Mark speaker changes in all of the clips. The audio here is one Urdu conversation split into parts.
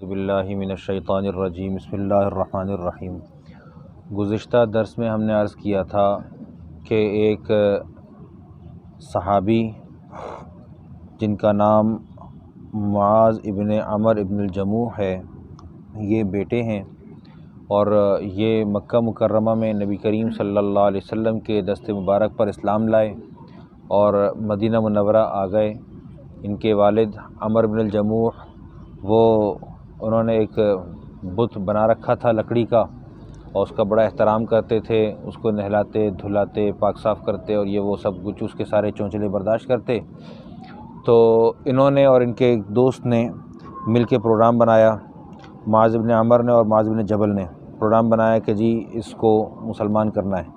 Speaker 1: باللہ من الشیطان الرجیم بسم اللہ الرحمن الرحیم۔ گزشتہ درس میں ہم نے عرض کیا تھا کہ ایک صحابی جن کا نام معاذ ابن عمر ابن الجموح ہے، یہ بیٹے ہیں اور یہ مکہ مکرمہ میں نبی کریم صلی اللہ علیہ وسلم کے دست مبارک پر اسلام لائے اور مدینہ منورہ آ گئے۔ ان کے والد عمر بن الجموح انہوں نے ایک بت بنا رکھا تھا لکڑی کا اور اس کا بڑا احترام کرتے تھے، اس کو نہلاتے دھلاتے پاک صاف کرتے اور وہ سب کچھ اس کے سارے چونچلے برداشت کرتے۔ تو انہوں نے اور ان کے ایک دوست نے مل کے پروگرام بنایا، معاذ بن عمر نے اور معاذ بن جبل نے پروگرام بنایا کہ جی اس کو مسلمان کرنا ہے۔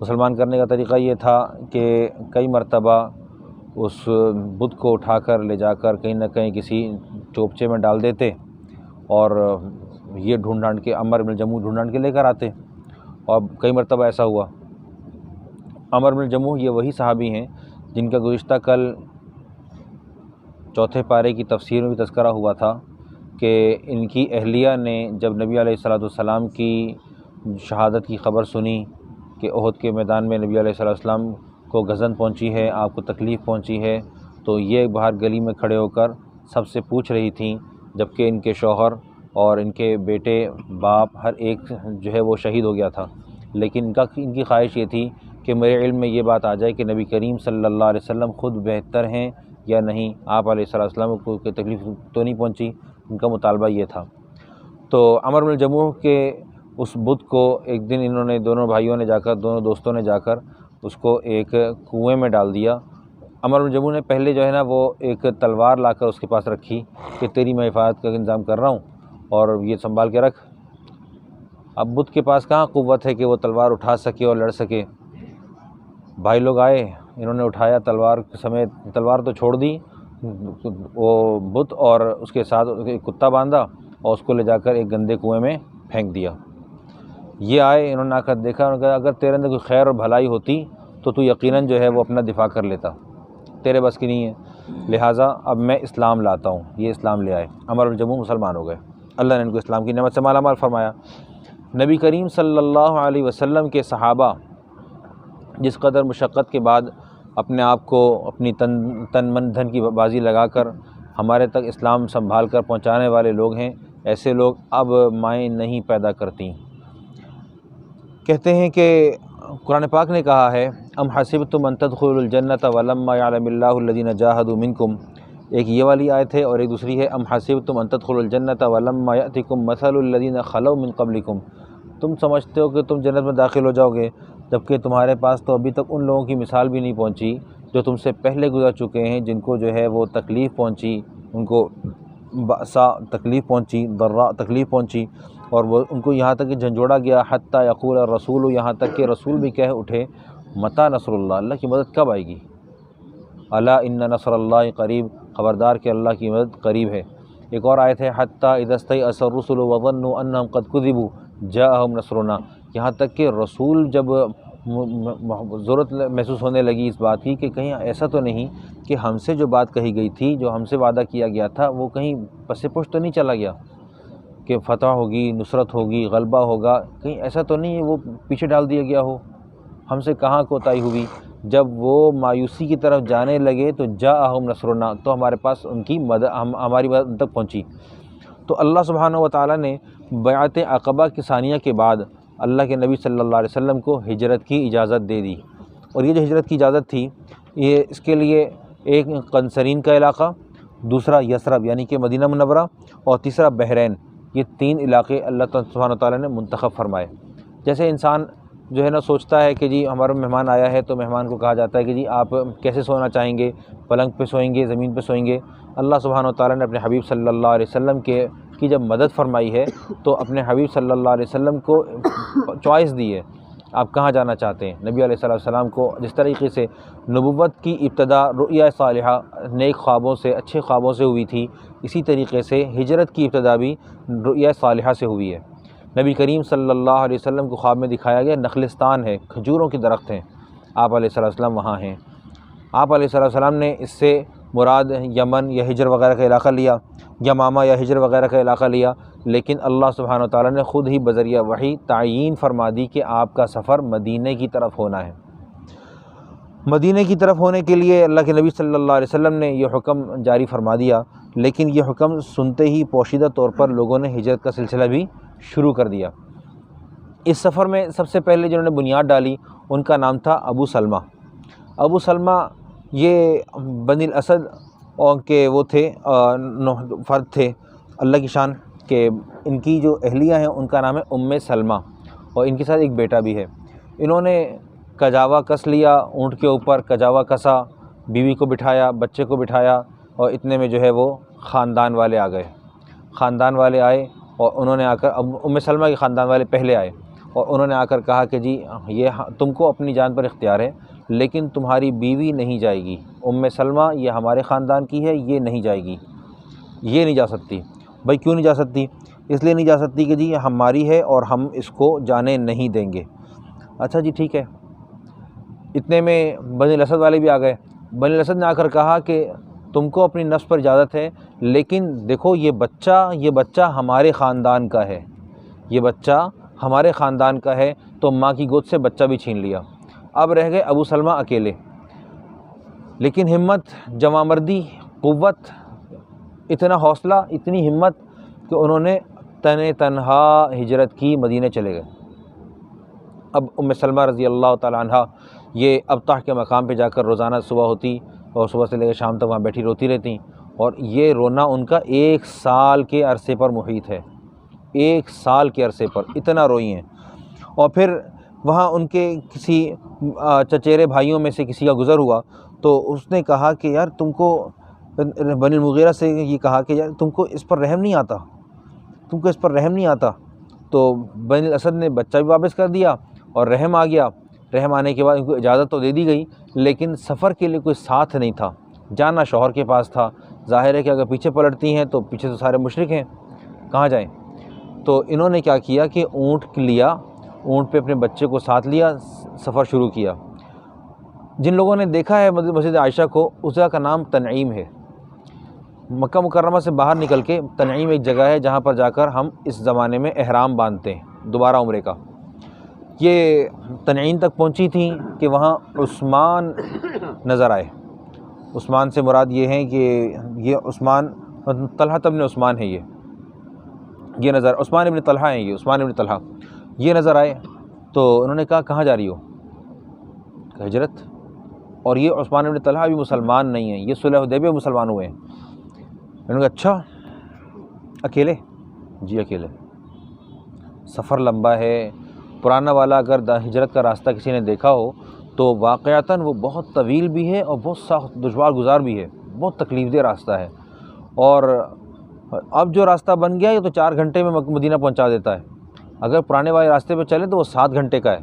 Speaker 1: مسلمان کرنے کا طریقہ یہ تھا کہ کئی مرتبہ اس بت کو اٹھا کر لے جا کر کہیں نہ کہیں کسی چوپچے میں ڈال دیتے اور یہ ڈھونڈ ڈھانڈ کے عمر بن الجموح ڈھونڈ ڈھانڈ کے لے کر آتے، اور کئی مرتبہ ایسا ہوا۔ عمر بن الجموح یہ وہی صحابی ہیں جن کا گزشتہ کل چوتھے پارے کی تفسیر میں بھی تذکرہ ہوا تھا کہ ان کی اہلیہ نے جب نبی علیہ السلام کی شہادت کی خبر سنی کہ احد کے میدان میں نبی علیہ السلام کو گزن پہنچی ہے، آپ کو تکلیف پہنچی ہے، تو یہ باہر گلی میں کھڑے ہو کر سب سے پوچھ رہی تھیں، جبکہ ان کے شوہر اور ان کے بیٹے باپ ہر ایک وہ شہید ہو گیا تھا، لیکن ان کی خواہش یہ تھی کہ میرے علم میں یہ بات آ جائے کہ نبی کریم صلی اللہ علیہ وسلم خود بہتر ہیں یا نہیں، آپ علیہ السلام کو کوئی تکلیف تو نہیں پہنچی، ان کا مطالبہ یہ تھا۔ تو عمر بن الجموح کے اس بت کو ایک دن انہوں نے دونوں دوستوں نے جا کر اس کو ایک کنویں میں ڈال دیا۔ عمر بن جموح نے پہلے وہ ایک تلوار لا کر اس کے پاس رکھی کہ تیری میں حفاظت کا انتظام کر رہا ہوں اور یہ سنبھال کے رکھ۔ اب بت کے پاس کہاں قوت ہے کہ وہ تلوار اٹھا سکے اور لڑ سکے۔ بھائی لوگ آئے، انہوں نے اٹھایا تلوار سمیت، تلوار تو چھوڑ دی وہ بت، اور اس کے ساتھ ایک کتا باندھا اور اس کو لے جا کر ایک گندے کنویں میں پھینک دیا۔ یہ آئے، انہوں نے آ کر دیکھا، انہوں نے کہا اگر تیرے اندر کوئی خیر اور بھلائی ہوتی تو یقیناً وہ اپنا دفاع کر لیتا، تیرے بس کی نہیں ہے، لہٰذا اب میں اسلام لاتا ہوں۔ یہ اسلام لے آئے، عمر بن جموح مسلمان ہو گئے، اللہ نے ان کو اسلام کی نعمت سے مالا مال فرمایا۔ نبی کریم صلی اللہ علیہ وسلم کے صحابہ جس قدر مشقت کے بعد اپنے آپ کو اپنی تن من دھن کی بازی لگا کر ہمارے تک اسلام سنبھال کر پہنچانے والے لوگ ہیں، ایسے لوگ اب مائیں نہیں پیدا کرتی۔ کہتے ہیں کہ قرآن پاک نے کہا ہے ام حسبتم ان تدخلوا الجنۃ ولما یعلم اللہ الذین جاہدوا منکم، ایک یہ والی آیت ہے، اور ایک دوسری ہے ام حسبتم ان تدخلوا الجنۃ ولما یأتکم مثل الذین خلوا من قبلکم، تم سمجھتے ہو کہ تم جنت میں داخل ہو جاؤ گے جبکہ تمہارے پاس تو ابھی تک ان لوگوں کی مثال بھی نہیں پہنچی جو تم سے پہلے گزر چکے ہیں، جن کو وہ تکلیف پہنچی، ان کو بأسا تکلیف پہنچی، ضراء تکلیف پہنچی، اور وہ ان کو یہاں تک کہ جھنجھوڑا گیا، حتیٰ یقول الرسول، یہاں تک کہ رسول بھی کہہ اٹھے متی نصر اللہ، اللہ کی مدد کب آئے گی، الا ان نصر اللہ قریب، خبردار کہ اللہ کی مدد قریب ہے۔ ایک اور آیت ہے حتیٰ اذا استیأس الرسل وظنوا انہم قد کذبوا جاءہم نصرنا، یہاں تک کہ رسول جب ضرورت محسوس ہونے لگی اس بات کی کہ کہیں ایسا تو نہیں کہ ہم سے جو بات کہی گئی تھی، جو ہم سے وعدہ کیا گیا تھا، وہ کہیں پس پش تو نہیں چلا گیا کہ فتح ہوگی، نصرت ہوگی، غلبہ ہوگا، کہیں ایسا تو نہیں ہے وہ پیچھے ڈال دیا گیا ہو، ہم سے کہاں کوتاہی ہوئی۔ جب وہ مایوسی کی طرف جانے لگے تو جاءہم نصرنا، تو ہمارے پاس ان کی مدد، ہماری مدد تک پہنچی۔ تو اللہ سبحانہ و تعالیٰ نے بیعت عقبہ کی ثانیہ کے بعد اللہ کے نبی صلی اللہ علیہ وسلم کو ہجرت کی اجازت دے دی، اور یہ جو ہجرت کی اجازت تھی، یہ اس کے لیے ایک قنسرین کا علاقہ، دوسرا یثرب یعنی کہ مدینہ منورہ، اور تیسرا بحرین، یہ 3 علاقے اللہ سبحانہ وتعالیٰ نے منتخب فرمائے۔ جیسے انسان سوچتا ہے کہ جی ہمارا مہمان آیا ہے تو مہمان کو کہا جاتا ہے کہ جی آپ کیسے سونا چاہیں گے، پلنگ پہ سوئیں گے، زمین پہ سوئیں گے، اللہ سبحانہ وتعالیٰ نے اپنے حبیب صلی اللہ علیہ وسلم کی جب مدد فرمائی ہے تو اپنے حبیب صلی اللہ علیہ وسلم کو چوائس دی ہے، آپ کہاں جانا چاہتے ہیں۔ نبی علیہ السلام کو جس طریقے سے نبوت کی ابتدا رؤیا صالحہ، نیک خوابوں سے، اچھے خوابوں سے ہوئی تھی، اسی طریقے سے ہجرت کی ابتدا بھی رؤیا صالحہ سے ہوئی ہے۔ نبی کریم صلی اللہ علیہ وسلم کو خواب میں دکھایا گیا نخلستان ہے، کھجوروں کے درخت ہیں، آپ علیہ السلام وہاں ہیں۔ آپ علیہ السلام نے اس سے مراد یمن یا ہجر وغیرہ کا علاقہ لیا، یمامہ یا ہجر وغیرہ کا علاقہ لیا، لیکن اللہ سبحانہ وتعالیٰ نے خود ہی بذریعہ وحی تعیین فرما دی کہ آپ کا سفر مدینہ کی طرف ہونا ہے۔ مدینہ کی طرف ہونے کے لیے اللہ کے نبی صلی اللہ علیہ وسلم نے یہ حکم جاری فرما دیا، لیکن یہ حکم سنتے ہی پوشیدہ طور پر لوگوں نے ہجرت کا سلسلہ بھی شروع کر دیا۔ اس سفر میں سب سے پہلے جنہوں نے بنیاد ڈالی ان کا نام تھا ابو سلمہ۔ ابو سلمہ یہ بنی الاسد کے وہ تھے، فرد تھے، اللہ کی شان کہ ان کی جو اہلیہ ہیں ان کا نام ہے ام سلمہ، اور ان کے ساتھ ایک بیٹا بھی ہے۔ انہوں نے کجاوا کس لیا، اونٹ کے اوپر کجاوا کسا، بیوی کو بٹھایا، بچے کو بٹھایا، اور اتنے میں جو ہے وہ خاندان والے آ گئے۔ خاندان والے آئے اور انہوں نے آ کر ام سلمہ کے خاندان والے پہلے آئے، اور انہوں نے آ کر کہا کہ جی یہ تم کو اپنی جان پر اختیار ہے، لیکن تمہاری بیوی نہیں جائے گی۔ ام سلمہ یہ ہمارے خاندان کی ہے، یہ نہیں جائے گی، یہ نہیں جا سکتی۔ بھائی کیوں نہیں جا سکتی؟ اس لیے نہیں جا سکتی کہ جی ہماری ہے اور ہم اس کو جانے نہیں دیں گے۔ اچھا جی ٹھیک ہے۔ اتنے میں بنی الاسد والے بھی آ گئے۔ بنی الاسد نے آ کر کہا کہ تم کو اپنی نفس پر اجازت ہے، لیکن دیکھو یہ بچہ ہمارے خاندان کا ہے، یہ بچہ ہمارے خاندان کا ہے، تو ماں کی گود سے بچہ بھی چھین لیا۔ اب رہ گئے ابو سلمہ اکیلے، لیکن ہمت، جواں مردی، قوت، اتنا حوصلہ، اتنی ہمت کہ انہوں نے تنہا ہجرت کی، مدینہ چلے گئے۔ اب ام سلمہ رضی اللہ تعالی عنہ یہ ابطح کے مقام پہ جا کر روزانہ صبح ہوتی اور صبح سے لے کر شام تک وہاں بیٹھی روتی رہتی، اور یہ رونا ان کا 1 سال کے عرصے پر محیط ہے، 1 سال کے عرصے پر اتنا روئی ہیں۔ اور پھر وہاں ان کے کسی چچیرے بھائیوں میں سے کسی کا گزر ہوا، تو اس نے کہا کہ یار تم کو، بنی المغیرہ سے یہ کہا کہ یار تم کو اس پر رحم نہیں آتا، تم کو اس پر رحم نہیں آتا۔ تو بنی الاسد نے بچہ بھی واپس کر دیا اور رحم آ گیا۔ رحم آنے کے بعد ان کو اجازت تو دے دی گئی، لیکن سفر کے لیے کوئی ساتھ نہیں تھا، جانا شوہر کے پاس تھا۔ ظاہر ہے کہ اگر پیچھے پلٹتی ہیں تو پیچھے تو سارے مشرک ہیں، کہاں جائیں؟ تو انہوں نے کیا کیا کہ اونٹ لیا، اونٹ پہ اپنے بچے کو ساتھ لیا، سفر شروع کیا۔ جن لوگوں نے دیکھا ہے مسجد عائشہ کو، اس جگہ کا نام تنعیم ہے۔ مکہ مکرمہ سے باہر نکل کے تنعیم ایک جگہ ہے جہاں پر جا کر ہم اس زمانے میں احرام باندھتے ہیں دوبارہ عمرے کا۔ یہ تنعیم تک پہنچی تھیں کہ وہاں عثمان نظر آئے۔ عثمان سے مراد یہ ہے کہ یہ عثمان، طلحہ ابن عثمان ہے، یہ نظر، عثمان ابن طلحہ ہیں، یہ عثمان ابن طلحہ یہ نظر آئے۔ تو انہوں نے کہا کہاں جا رہی ہو؟ ہجرت۔ اور یہ عثمان ابن طلحہ بھی مسلمان نہیں ہیں، یہ صلح حدیبیہ مسلمان ہوئے ہیں۔ انہوں نے کہا اچھا اکیلے؟ جی اکیلے۔ سفر لمبا ہے، پرانا والا اگر ہجرت کا راستہ کسی نے دیکھا ہو تو واقعتاً وہ بہت طویل بھی ہے اور بہت سخت دشوار گزار بھی ہے، بہت تکلیف دہ راستہ ہے۔ اور اب جو راستہ بن گیا یہ تو 4 گھنٹے میں مدینہ پہنچا دیتا ہے، اگر پرانے والے راستے پہ چلیں تو وہ 7 گھنٹے کا ہے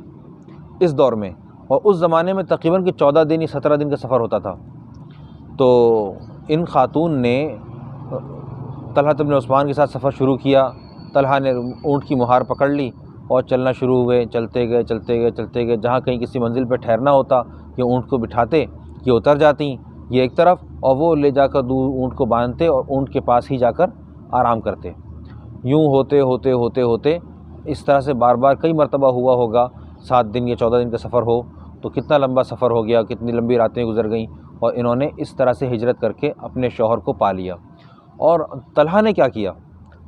Speaker 1: اس دور میں، اور اس زمانے میں تقریباً کہ 14 دن یا 17 دن کا سفر ہوتا تھا۔ تو ان خاتون نے طلحہ بن عثمان کے ساتھ سفر شروع کیا۔ طلحہ نے اونٹ کی مہار پکڑ لی اور چلنا شروع ہوئے، چلتے گئے، جہاں کہیں کسی منزل پہ ٹھہرنا ہوتا یہ اونٹ کو بٹھاتے، یہ اتر جاتی یہ ایک طرف، اور وہ لے جا کر دور اونٹ کو باندھتے اور اونٹ کے پاس ہی جا کر آرام کرتے۔ یوں ہوتے اس طرح سے بار بار کئی مرتبہ ہوا ہوگا۔ 7 دن یا 14 دن کا سفر ہو تو کتنا لمبا سفر ہو گیا، کتنی لمبی راتیں گزر گئیں، اور انہوں نے اس طرح سے ہجرت کر کے اپنے شوہر کو پا لیا۔ اور طلحہ نے کیا کیا؟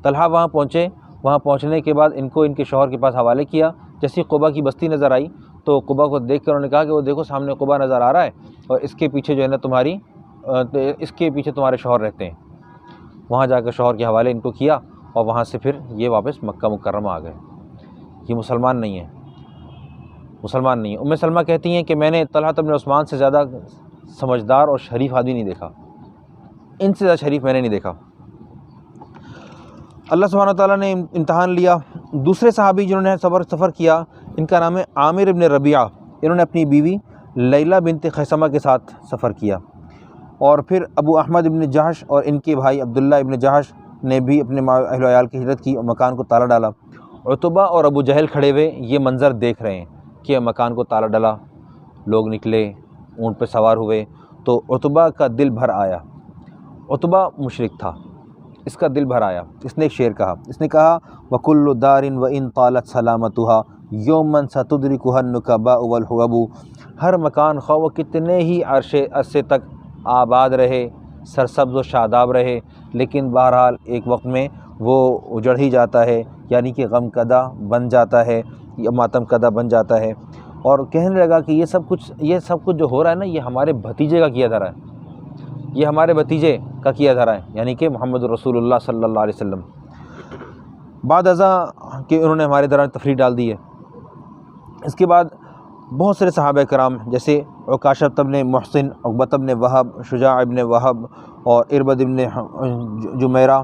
Speaker 1: طلحہ وہاں پہنچے، وہاں پہنچنے کے بعد ان کو ان کے شوہر کے پاس حوالے کیا۔ جیسی قبا کی بستی نظر آئی تو قبا کو دیکھ کر انہوں نے کہا کہ وہ دیکھو سامنے قبا نظر آ رہا ہے، اور اس کے پیچھے جو ہے نا اس کے پیچھے تمہارے شوہر رہتے ہیں۔ وہاں جا کر شوہر کے حوالے ان کو کیا، اور وہاں سے پھر یہ واپس مکہ مکرمہ آ گئے۔ یہ مسلمان نہیں ہیں۔ ام سلمہ کہتی ہیں کہ میں نے طلحہ بن عثمان سے زیادہ سمجھدار اور شریف آدمی نہیں دیکھا، ان سے زیادہ شریف میں نے نہیں دیکھا۔ اللہ سبحانہ تعالیٰ نے امتحان لیا۔ دوسرے صحابی جنہوں نے سفر کیا ان کا نام ہے عامر ابن ربیعہ۔ انہوں نے اپنی بیوی لیلہ بنت خیثمہ کے ساتھ سفر کیا۔ اور پھر ابو احمد ابن جہش اور ان کے بھائی عبداللہ ابن جہش نے بھی اپنے اہل و عیال کی ہجرت کی اور مکان کو تالا ڈالا۔ عتبہ اور ابو جہل کھڑے ہوئے یہ منظر دیکھ رہے ہیں کہ مکان کو تالا ڈالا، لوگ نکلے، اونٹ پہ سوار ہوئے، تو عتبہ کا دل بھر آیا عتبہ مشرک تھا، اس کا دل بھر آیا، اس نے ایک شعر کہا، اس نے کہا وَكُلُّ دَارٍ وَإِن طَالَتْ سَلَامَتُهَا يَوْمًا سَتُدْرِكُهَا النُّكَبَاءُ وَالْحُوَبُ، ہر مکان خواہ وہ کتنے ہی عرصے تک آباد رہے، سرسبز و شاداب رہے، لیکن بہرحال ایک وقت میں وہ اجڑ ہی جاتا ہے، یعنی کہ غم کدہ بن جاتا ہے یا ماتم کدہ بن جاتا ہے۔ اور کہنے لگا کہ یہ سب کچھ جو ہو رہا ہے نا، یہ ہمارے بھتیجے کا کیا دھرا ہے، یہ ہمارے بھتیجے کا کیا دھرا ہے، یعنی کہ محمد رسول اللہ صلی اللہ علیہ وسلم۔ بعد ازاں کہ انہوں نے ہمارے دوران تفریح ڈال دی ہے۔ اس کے بعد بہت سارے صحابہ کرام جیسے عکاشہ بن محسن، عقبہ بن وہب، شجاع بن وہب اور اربد بن جمیرہ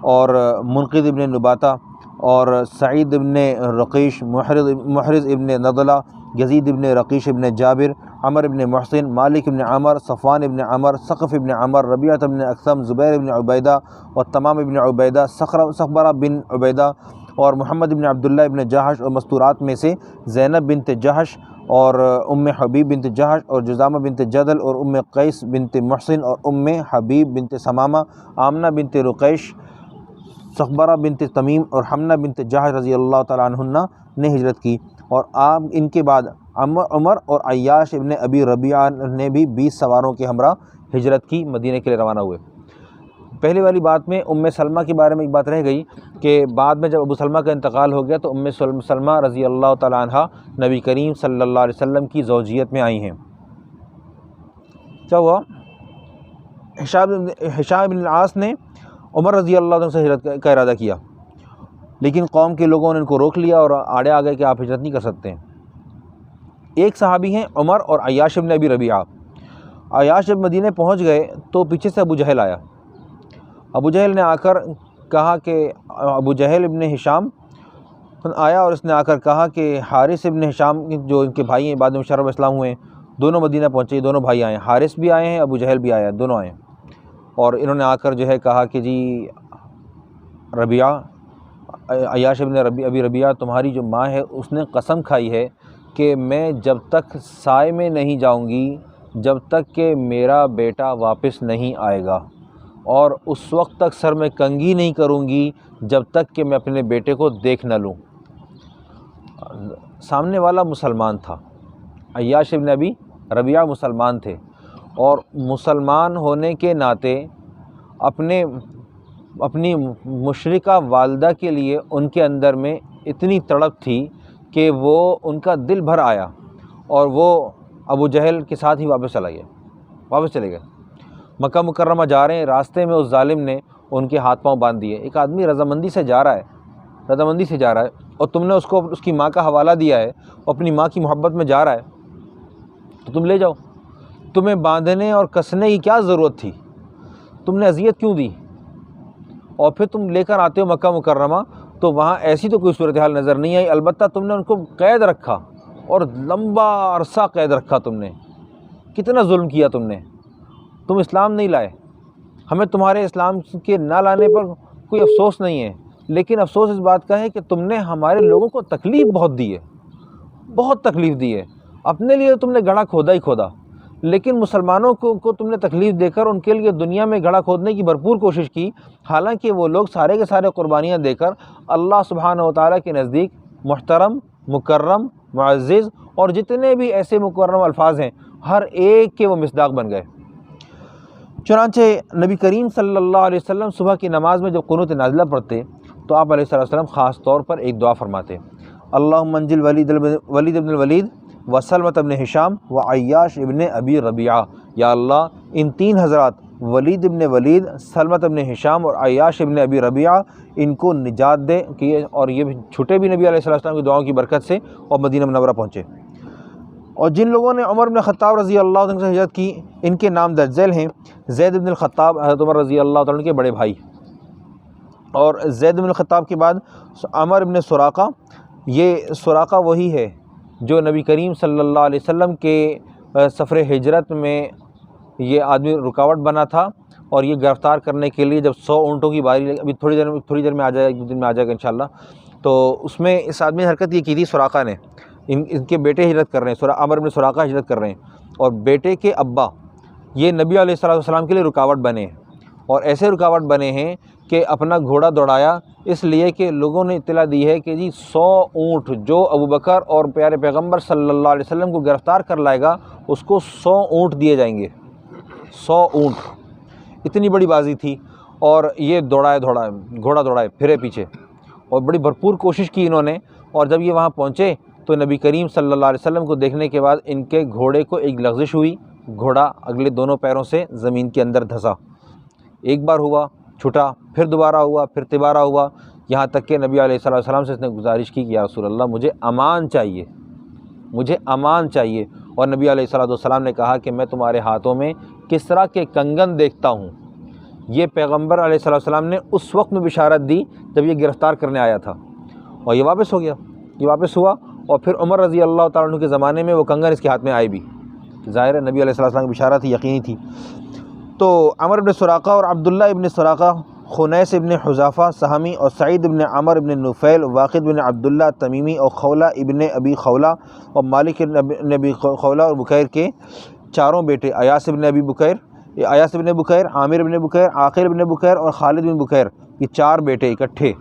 Speaker 1: اور منقذ بن نباتہ اور سعید بن رقیش، محرز ابن نضلہ، یزید بن رقیش بن جابر، عمر بن محسن، مالک بن عمر، صفوان بن عمر، ثقف بن عمر، ربیعہ بن اقسم، زبیر بن عبیدہ اور تمام بن عبیدہ، صخبرہ بن عبیدہ اور محمد بن عبداللہ بن جہش، اور مستورات میں سے زینب بنت جہش اور حبیب بنت جہش اور جزامہ بنت جدل اور قیس بنت محسن اور حبیب بنت ثمامہ، آمنہ بنت رقیش، صخبرہ بنت تمیم اور حمنہ بنت جہش رضی اللہ تعالیٰ عنہن نے ہجرت کی۔ اور آپ ان کے بعد عمر اور عیاش ابن ابی ربیعہ نے بھی 20 سواروں کے ہمراہ ہجرت کی، مدینہ کے لیے روانہ ہوئے۔ پہلے والی بات میں سلمہ کے بارے میں ایک بات رہ گئی کہ بعد میں جب ابو سلمہ کا انتقال ہو گیا تو سلمہ رضی اللہ تعالیٰ عنہ نبی کریم صلی اللہ علیہ وسلم کی زوجیت میں آئی ہیں۔ کیا ہوا؟ ہشام بن العاص نے عمر رضی اللہ عنہ سے ہجرت کا ارادہ کیا، لیکن قوم کے لوگوں نے ان کو روک لیا اور آڑے آ گئے کہ آپ ہجرت نہیں کر سکتے۔ ایک صحابی ہیں عمر اور عیاش بن ابی ربیعہ۔ عیاش جب مدینہ پہنچ گئے تو پیچھے سے ابو جہل آیا۔ ابو جہل نے آ کر کہا کہ ابو جہل ابن ہشام آیا اور اس نے آ کر کہا کہ حارث ابن ہشام جو ان کے بھائی ہیں، بعد میں شرف اسلام ہوئے، دونوں مدینہ پہنچے، دونوں بھائی آئے ہیں، حارث بھی آئے ہیں، ابو جہل بھی آیا، دونوں آئے ہیں۔ اور انہوں نے آ کر جو ہے کہا کہ جی ربیعہ، عیاش ابن ابی ربیعہ، تمہاری جو ماں ہے اس نے قسم کھائی ہے کہ میں جب تک سائے میں نہیں جاؤں گی جب تک کہ میرا بیٹا واپس نہیں آئے گا، اور اس وقت تک سر میں کنگھی نہیں کروں گی جب تک کہ میں اپنے بیٹے کو دیکھ نہ لوں۔ سامنے والا مسلمان تھا، عیاش ابن ابی ربیعہ مسلمان تھے، اور مسلمان ہونے کے ناطے اپنی مشرکہ والدہ کے لیے ان کے اندر میں اتنی تڑپ تھی کہ وہ ان کا دل بھر آیا اور وہ ابو جہل کے ساتھ ہی واپس چلے گئے۔ مکہ مکرمہ جا رہے ہیں، راستے میں اس ظالم نے ان کے ہاتھ پاؤں باندھ دیے۔ ایک آدمی رضامندی سے جا رہا ہے اور تم نے اس کی ماں کا حوالہ دیا ہے، اپنی ماں کی محبت میں جا رہا ہے، تو تم لے جاؤ۔ تمہیں باندھنے اور کسنے کی کیا ضرورت تھی؟ تم نے اذیت کیوں دی؟ اور پھر تم لے کر آتے ہو مکہ مکرمہ تو وہاں ایسی تو کوئی صورتحال نظر نہیں آئی، البتہ تم نے ان کو قید رکھا اور لمبا عرصہ قید رکھا۔ تم نے کتنا ظلم کیا، تم اسلام نہیں لائے۔ ہمیں تمہارے اسلام کے نہ لانے پر کوئی افسوس نہیں ہے، لیکن افسوس اس بات کا ہے کہ تم نے ہمارے لوگوں کو تکلیف بہت تکلیف دی ہے۔ اپنے لیے تم نے گڑھا کھودا ہی کھودا، لیکن مسلمانوں کو تم نے تکلیف دے کر ان کے لیے دنیا میں گڑھا کھودنے کی بھرپور کوشش کی، حالانکہ وہ لوگ سارے کے سارے قربانیاں دے کر اللہ سبحانہ و تعالیٰ کے نزدیک محترم، مکرم، معزز اور جتنے بھی ایسے مکرم الفاظ ہیں ہر ایک کے وہ مصداق بن گئے۔ چنانچہ نبی کریم صلی اللہ علیہ وسلم صبح کی نماز میں جب قنوت نازلہ پڑھتے تو آپ علیہ السلام خاص طور پر ایک دعا فرماتے، اللہم انجل ولید ابن الولید وسلمۃ ابن ہشام و عیاش ابن ابی ربیعہ، یا اللہ ان تین حضرات ولید ابن ولید، سلمۃ ابن ہشام اور عیاش ابن ابی ربیعہ، ان کو نجات دے کہ اور یہ چھٹے بھی نبی علیہ السلام کی دعاؤں کی برکت سے اور مدینہ منورہ پہنچے۔ اور جن لوگوں نے عمر بن خطاب رضی اللہ عنہ سے ہجرت کی، ان کے نام درج ذیل ہیں: زید بن الخطاب، حضرت عمر رضی اللہ عنہ کے بڑے بھائی، اور زید بن الخطاب کے بعد عمر بن سراقہ۔ یہ سراقہ وہی ہے جو نبی کریم صلی اللہ علیہ وسلم کے سفر ہجرت میں یہ آدمی رکاوٹ بنا تھا، اور یہ گرفتار کرنے کے لیے جب 100 اونٹوں کی باری، ابھی تھوڑی دیر میں آ جائے گا، ایک دو دن میں آ جائے گا انشاءاللہ، تو اس میں اس آدمی نے حرکت یہ کی تھی، سراقہ نے۔ ان کے بیٹے ہجرت کر رہے ہیں، عمر بن سراقہ ہجرت کر رہے ہیں، اور بیٹے کے ابا یہ نبی علیہ السلام کے لیے رکاوٹ بنے ہیں، اور ایسے رکاوٹ بنے ہیں کہ اپنا گھوڑا دوڑایا اس لیے کہ لوگوں نے اطلاع دی ہے کہ جی 100 اونٹ جو ابوبکر اور پیارے پیغمبر صلی اللہ علیہ وسلم کو گرفتار کر لائے گا اس کو 100 اونٹ دیے جائیں گے۔ 100 اونٹ، اتنی بڑی بازی تھی، اور یہ گھوڑا دوڑائے پھرے پیچھے، اور بڑی بھرپور کوشش کی انہوں نے، اور جب یہ وہاں پہنچے تو نبی کریم صلی اللہ علیہ وسلم کو دیکھنے کے بعد ان کے گھوڑے کو ایک لغزش ہوئی، گھوڑا اگلے دونوں پیروں سے زمین کے اندر دھنسا، ایک بار ہوا چھٹا، پھر دوبارہ ہوا، پھر تیبارہ ہوا، یہاں تک کہ نبی علیہ السلام سے اس نے گزارش کی کہ یا رسول اللہ مجھے امان چاہیے، مجھے امان چاہیے، اور نبی علیہ السلام نے کہا کہ میں تمہارے ہاتھوں میں کس طرح کے کنگن دیکھتا ہوں۔ یہ پیغمبر علیہ السلام نے اس وقت میں بشارت دی جب یہ گرفتار کرنے آیا تھا، اور یہ واپس ہو گیا، یہ واپس ہوا، اور پھر عمر رضی اللہ تعالیٰ عنہ کے زمانے میں وہ کنگن اس کے ہاتھ میں آئے بھی، ظاہر ہے نبی علیہ السلام کی بشارت تھی، یقینی تھی۔ تو عمر ابن سراقہ اور عبداللہ ابن سراقہ، خنیس ابن حذافہ سہمی، اور سعید ابن عمر ابن نفیل، واقد بن عبداللہ تمیمی، اور خولہ ابن ابی خولہ، اور مالک ابن ابی خولہ اور بکیر کے چاروں بیٹے، ایاس ابن بکیر، عامر ابن بکیر، عاقل ابن بکیر اور خالد بن بکیر، یہ 4 بیٹے اکٹھے۔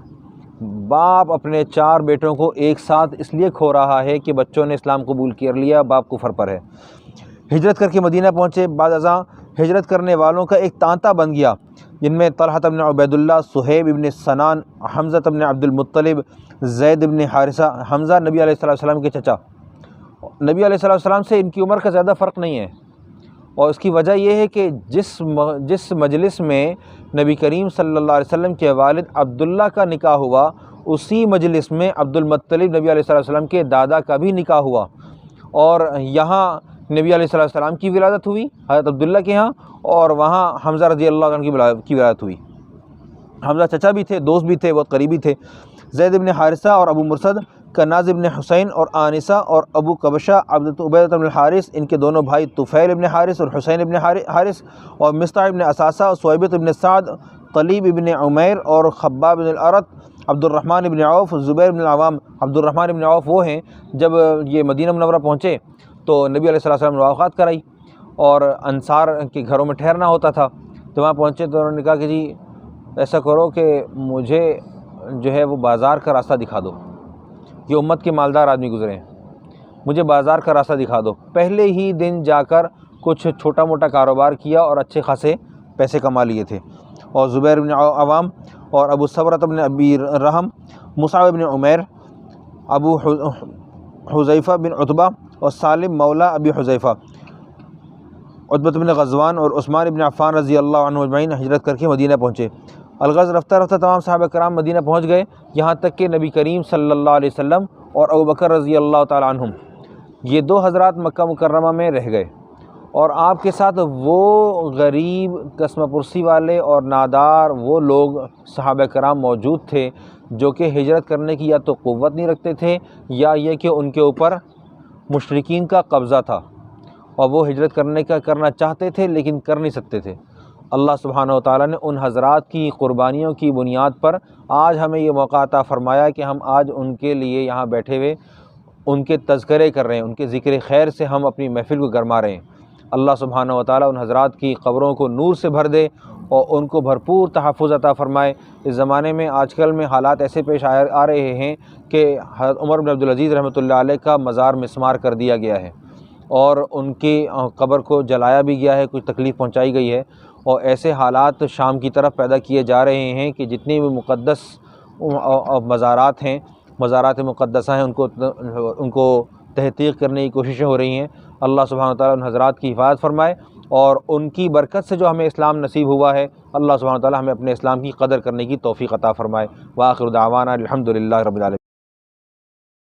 Speaker 1: باپ اپنے 4 بیٹوں کو ایک ساتھ اس لیے کھو رہا ہے کہ بچوں نے اسلام قبول کر لیا، باپ کفر پر ہے۔ ہجرت کر کے مدینہ پہنچے، بعد ازاں ہجرت کرنے والوں کا ایک تانتا بن گیا، جن میں طلحہ بن عبید اللہ، صہیب ابن سنان، حمزہ بن عبد المطلب، زید بن حارثہ۔ حمزہ نبی علیہ السلام کے چچا، نبی علیہ السلام سے ان کی عمر کا زیادہ فرق نہیں ہے، اور اس کی وجہ یہ ہے کہ جس مجلس میں نبی کریم صلی اللہ علیہ وسلم کے والد عبداللہ کا نکاح ہوا، اسی مجلس میں عبد المطلب نبی علیہ السلام کے دادا کا بھی نکاح ہوا، اور یہاں نبی علیہ السلام کی ولادت ہوئی حضرت عبداللہ کے ہاں، اور وہاں حمزہ رضی اللہ عنہ کی ولادت ہوئی۔ حمزہ چچا بھی تھے، دوست بھی تھے، بہت قریبی تھے۔ زید بن حارثہ اور ابو مرثد، کناز ابن حسین اور آنسہ اور ابو قبشہ، عبیدہ بن الحارث، ان کے دونوں بھائی طفیل ابن حارث اور حسین ابن حارث، اور مصطع ابن اساسہ اور صویبۃ ابن سعد، طلیب ابن عمیر اور خباب بن الارت، عبد الرحمن ابن عوف، زبیر بن العوام۔ عبد الرحمن ابن عوف وہ ہیں جب یہ مدینہ منورہ پہنچے تو نبی علیہ السلام نے ملاقات کرائی، اور انصار کے گھروں میں ٹھہرنا ہوتا تھا، تو وہاں پہنچے تو انہوں نے کہا کہ جی ایسا کرو کہ مجھے جو ہے وہ بازار کا راستہ دکھا دو، یہ امت کے مالدار آدمی گزرے ہیں، مجھے بازار کا راستہ دکھا دو۔ پہلے ہی دن جا کر کچھ چھوٹا موٹا کاروبار کیا اور اچھے خاصے پیسے کما لیے تھے۔ اور زبیر بن عوام اور ابو صبرۃ بن ابی رحم، مصعب بن عمیر، ابو حذیفہ بن عتبہ اور سالم مولا ابی حذیفہ، عتبہ بن غزوان اور عثمان بن عفان رضی اللہ عنہ اجمعین ہجرت کر کے مدینہ پہنچے۔ الغرض رفتہ رفتہ تمام صحابہ کرام مدینہ پہنچ گئے، یہاں تک کہ نبی کریم صلی اللہ علیہ وسلم اور ابوبکر رضی اللہ تعالی عنہم، یہ 2 حضرات مکہ مکرمہ میں رہ گئے، اور آپ کے ساتھ وہ غریب قسمہ پرسی والے اور نادار وہ لوگ صحابہ کرام موجود تھے جو کہ ہجرت کرنے کی یا تو قوت نہیں رکھتے تھے، یا یہ کہ ان کے اوپر مشرکین کا قبضہ تھا، اور وہ ہجرت کرنا چاہتے تھے لیکن کر نہیں سکتے تھے۔ اللہ سبحانہ و تعالیٰ نے ان حضرات کی قربانیوں کی بنیاد پر آج ہمیں یہ موقع عطا فرمایا کہ ہم آج ان کے لیے یہاں بیٹھے ہوئے ان کے تذکرے کر رہے ہیں، ان کے ذکر خیر سے ہم اپنی محفل کو گرما رہے ہیں۔ اللہ سبحانہ و تعالیٰ ان حضرات کی قبروں کو نور سے بھر دے اور ان کو بھرپور تحفظ عطا فرمائے۔ اس زمانے میں آج کل میں حالات ایسے پیش آ رہے ہیں کہ حضرت عمر بن عبدالعزیز رحمۃ اللہ علیہ کا مزار مسمار کر دیا گیا ہے، اور ان کی قبر کو جلایا بھی گیا ہے، کچھ تکلیف پہنچائی گئی ہے، اور ایسے حالات شام کی طرف پیدا کیے جا رہے ہیں کہ جتنی بھی مقدس مزارات ہیں، مزارات مقدسہ ہیں، ان کو تحقیق کرنے کی کوششیں ہو رہی ہیں۔ اللہ سبحانہ وتعالیٰ ان حضرات کی حفاظت فرمائے، اور ان کی برکت سے جو ہمیں اسلام نصیب ہوا ہے، اللہ سبحانہ وتعالیٰ ہمیں اپنے اسلام کی قدر کرنے کی توفیق عطا فرمائے۔ وآخر دعوانا الحمد للہ رب العالمین۔